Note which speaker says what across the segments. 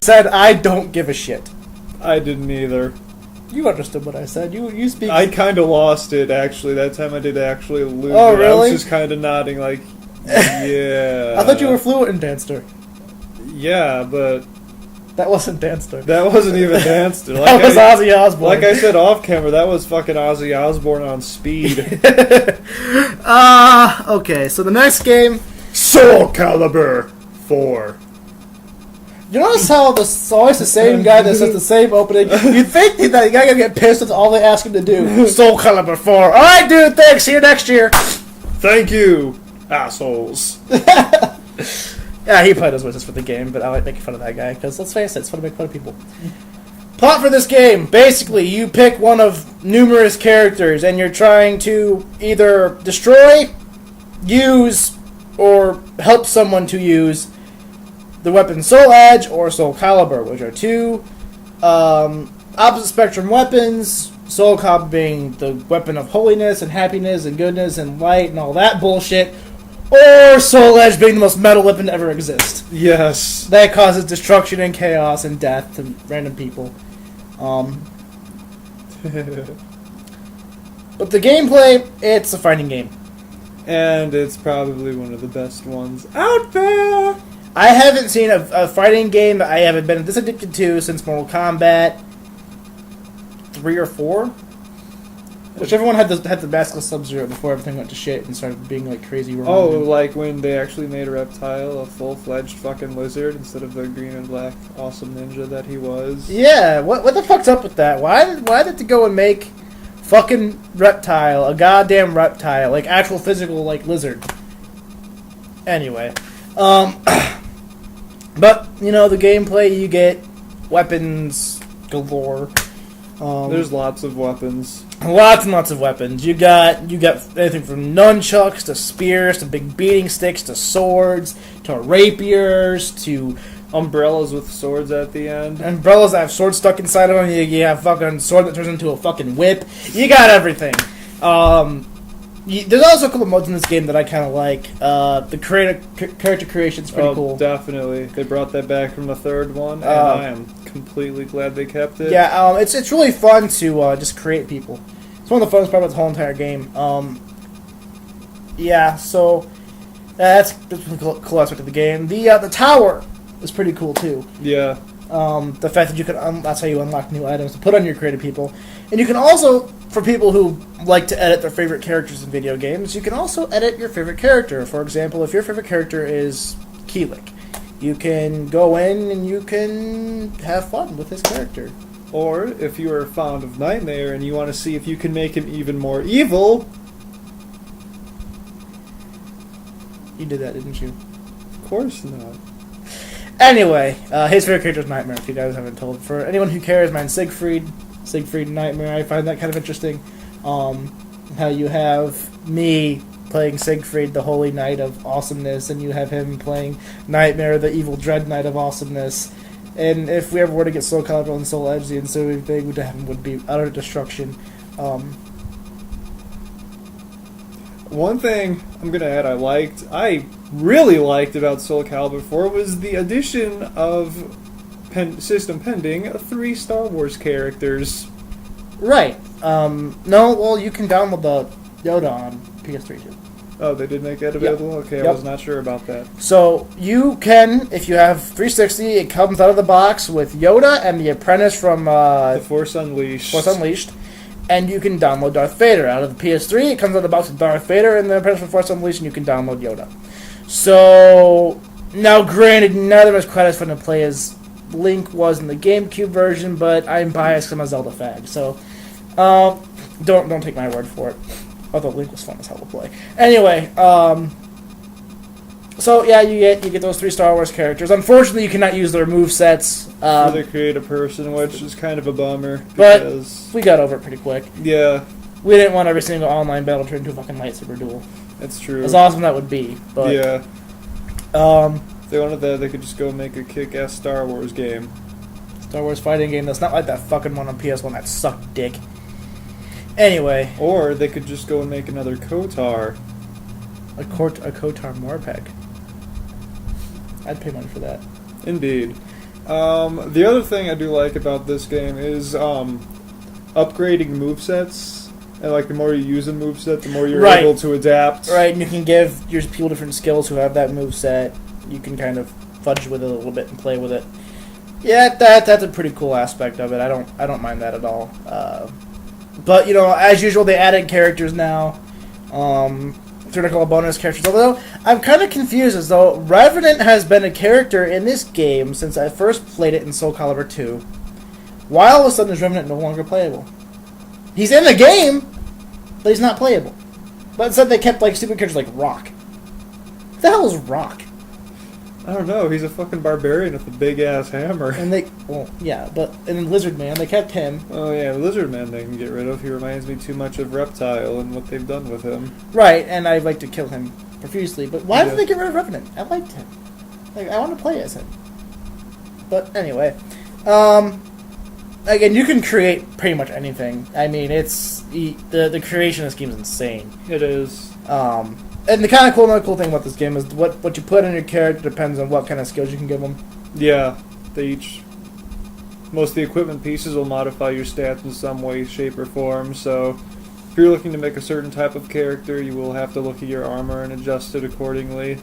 Speaker 1: said, I don't give a shit.
Speaker 2: I didn't either.
Speaker 1: You understood what I said. You speak...
Speaker 2: I kind of lost it, actually. That time I did actually lose
Speaker 1: Oh,
Speaker 2: it.
Speaker 1: really?
Speaker 2: I was just kind of nodding like, yeah.
Speaker 1: I thought you were fluent in Danster.
Speaker 2: Yeah, but...
Speaker 1: That wasn't Danster.
Speaker 2: That wasn't even Danster.
Speaker 1: That was Ozzy Osbourne.
Speaker 2: Like I said off camera, that was fucking Ozzy Osbourne on speed.
Speaker 1: Okay, so the next game...
Speaker 2: Soul Calibur 4.
Speaker 1: You notice how it's always the same guy that says the same opening? You'd think that the guy gonna get pissed if all they ask him to do. Soul Calibur 4. Alright, dude, thanks. See you next year.
Speaker 2: Thank you, assholes.
Speaker 1: Yeah, he probably does voices for the game, but I like making fun of that guy, because let's face it, it's fun to make fun of people. Plot for this game. Basically, you pick one of numerous characters, and you're trying to either destroy, use, or help someone to use the weapon Soul Edge or Soul Calibur, which are two opposite spectrum weapons. Soul Calibur being the weapon of holiness and happiness and goodness and light and all that bullshit, or Soul Edge being the most metal weapon to ever exist.
Speaker 2: Yes.
Speaker 1: That causes destruction and chaos and death to random people. But the gameplay, it's a fighting game.
Speaker 2: And it's probably one of the best ones out there.
Speaker 1: I haven't seen a fighting game that I haven't been this addicted to since Mortal Kombat 3 or 4. Whichever one had the mask of Sub-Zero before everything went to shit and started being like crazy wrong.
Speaker 2: Oh, like when they actually made Reptile a full-fledged fucking lizard instead of the green and black awesome ninja that he was.
Speaker 1: Yeah, what the fuck's up with that? Why did they go and make fucking Reptile a goddamn reptile, like actual physical like lizard? Anyway, but you know the gameplay, you get weapons galore.
Speaker 2: There's lots of weapons.
Speaker 1: Lots and lots of weapons. You got anything from nunchucks to spears to big beating sticks to swords to rapiers to
Speaker 2: Umbrellas with swords at the end.
Speaker 1: umbrellas that have swords stuck inside of them. You have fucking sword that turns into a fucking whip. You got everything. There's also a couple of modes in this game that I kind of like. The character creation is pretty cool.
Speaker 2: Definitely. They brought that back from the third one, and I am completely glad they kept it.
Speaker 1: Yeah, it's really fun to just create people. It's one of the funnest part about the whole entire game. Yeah, so that's a cool aspect of the game. The tower is pretty cool too.
Speaker 2: Yeah.
Speaker 1: The fact that you can that's how you unlock new items to put on your created people, and you can also, for people who like to edit their favorite characters in video games, you can also edit your favorite character. For example, if your favorite character is Keelik, you can go in and you can have fun with his character.
Speaker 2: Or, if you are fond of Nightmare and you want to see if you can make him even more evil...
Speaker 1: You did that, didn't you?
Speaker 2: Of course not.
Speaker 1: Anyway, his favorite character is Nightmare, if you guys haven't told. For anyone who cares, mine's Siegfried and Nightmare. I find that kind of interesting. How you have me playing Siegfried, the Holy Knight of Awesomeness, and you have him playing Nightmare, the Evil Dread Knight of Awesomeness. And if we ever were to get Soul Calibur and Soul Edge, the ensuing thing would happen would be utter destruction.
Speaker 2: One thing I'm going to add I really liked about Soul Calibur 4 was the addition of system pending 3 Star Wars characters.
Speaker 1: Right. No, well, you can download the Yoda on PS3 too.
Speaker 2: Oh, they did make that available?
Speaker 1: Yep.
Speaker 2: Okay,
Speaker 1: Yep.
Speaker 2: I was not sure about that.
Speaker 1: So, you can, if you have 360, it comes out of the box with Yoda and the Apprentice from
Speaker 2: The Force Unleashed.
Speaker 1: And you can download Darth Vader. Out of the PS3, it comes out of the box with Darth Vader and the Apprentice from Force Unleashed, and you can download Yoda. So, now granted, none of them is quite as fun to play as Link was in the GameCube version, but I'm biased because I'm a Zelda fag, so don't take my word for it. Although Link was fun as hell to play. Anyway, so yeah, you get those 3 Star Wars characters. Unfortunately, you cannot use their movesets.
Speaker 2: For the creative person, which is kind of a bummer.
Speaker 1: But
Speaker 2: Because,
Speaker 1: we got over it pretty quick.
Speaker 2: yeah,
Speaker 1: We didn't want every single online battle turned into a fucking lightsaber duel.
Speaker 2: that's true.
Speaker 1: As awesome that would be, but
Speaker 2: Yeah. If they wanted that, they could just go make a kick-ass Star Wars game.
Speaker 1: Star Wars fighting game that's not like that fucking one on PS1 that sucked dick. Anyway,
Speaker 2: Or they could just go and make another KOTOR.
Speaker 1: a KOTOR Morpeg. I'd pay money for that.
Speaker 2: Indeed. The other thing I do like about this game is upgrading movesets. And like the more you use a moveset, the more you're
Speaker 1: Right.
Speaker 2: able to adapt.
Speaker 1: Right, and you can give your people different skills who have that move set. You can kind of fudge with it a little bit and play with it. Yeah, that's a pretty cool aspect of it. I don't mind that at all. But as usual, they added characters now. They're gonna call bonus characters. Although I'm kind of confused, as though Revenant has been a character in this game since I first played it in Soul Calibur 2. Why all of a sudden is Revenant no longer playable? He's in the game, but he's not playable. But instead they kept like stupid characters like Rock. What the hell is Rock?
Speaker 2: I don't know. He's a fucking barbarian with a big ass hammer.
Speaker 1: And then Lizard Man, they kept him.
Speaker 2: Oh yeah, Lizard Man they can get rid of. He reminds me too much of Reptile and what they've done with him.
Speaker 1: Right, and I'd like to kill him profusely. But why did they get rid of Revenant? I liked him. Like, I want to play as him. But anyway, again, you can create pretty much anything. I mean, it's the creation of this game is insane.
Speaker 2: It is.
Speaker 1: And the kind of another cool thing about this game is what you put in your character depends on what kind of skills you can give them.
Speaker 2: Yeah, most of the equipment pieces will modify your stats in some way, shape, or form. So, if you're looking to make a certain type of character, you will have to look at your armor and adjust it accordingly.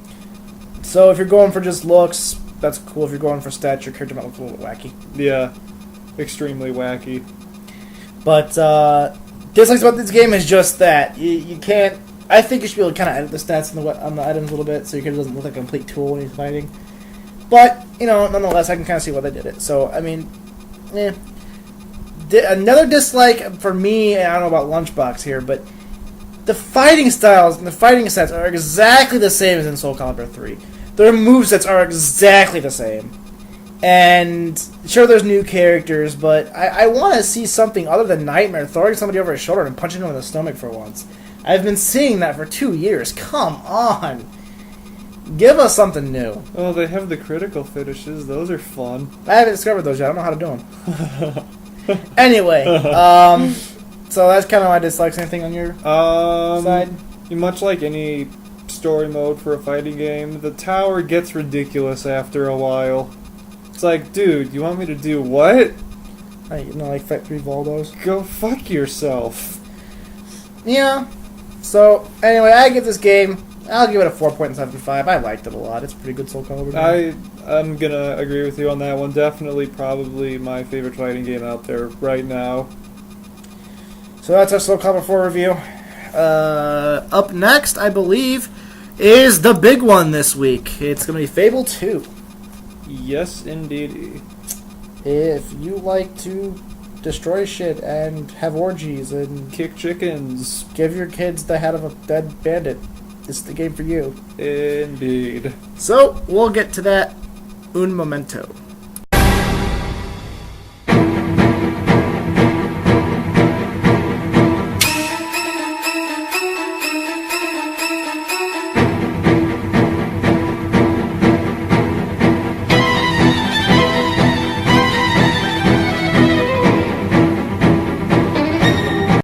Speaker 1: So, if you're going for just looks, that's cool. If you're going for stats, your character might look a little bit wacky.
Speaker 2: Yeah, extremely wacky.
Speaker 1: But dislikes about this game is just that you can't. I think you should be able to kind of edit the stats on the items a little bit so your character doesn't look like a complete tool when he's fighting. But nonetheless, I can kind of see why they did it. So I mean, another dislike for me. I don't know about Lunchbox here, but the fighting styles and the fighting sets are exactly the same as in Soul Calibur 3. Their movesets are exactly the same. And sure, there's new characters, but I want to see something other than Nightmare throwing somebody over his shoulder and punching him in the stomach for once. I've been seeing that for 2 years. Come on. Give us something new.
Speaker 2: Oh, they have the critical finishes. Those are fun.
Speaker 1: I haven't discovered those yet. I don't know how to do them. Anyway, so that's kind of my dislikes. Anything on your side?
Speaker 2: Much like any story mode for a fighting game, the tower gets ridiculous after a while. It's like, dude, you want me to do what?
Speaker 1: Like fight 3 Voldos?
Speaker 2: Go fuck yourself.
Speaker 1: Yeah. So, anyway, I give this game, I'll give it a 4.75. I liked it a lot. It's a pretty good Soul Calibur game.
Speaker 2: I'm gonna agree with you on that one. Definitely, probably my favorite fighting game out there right now.
Speaker 1: So that's our Soul Calibur 4 review. Up next, I believe, is the big one this week. It's going to be Fable 2.
Speaker 2: Yes, indeed.
Speaker 1: If you like to destroy shit and have orgies and
Speaker 2: Kick chickens.
Speaker 1: give your kids the head of a dead bandit, this is the game for you.
Speaker 2: Indeed.
Speaker 1: So, we'll get to that un momento.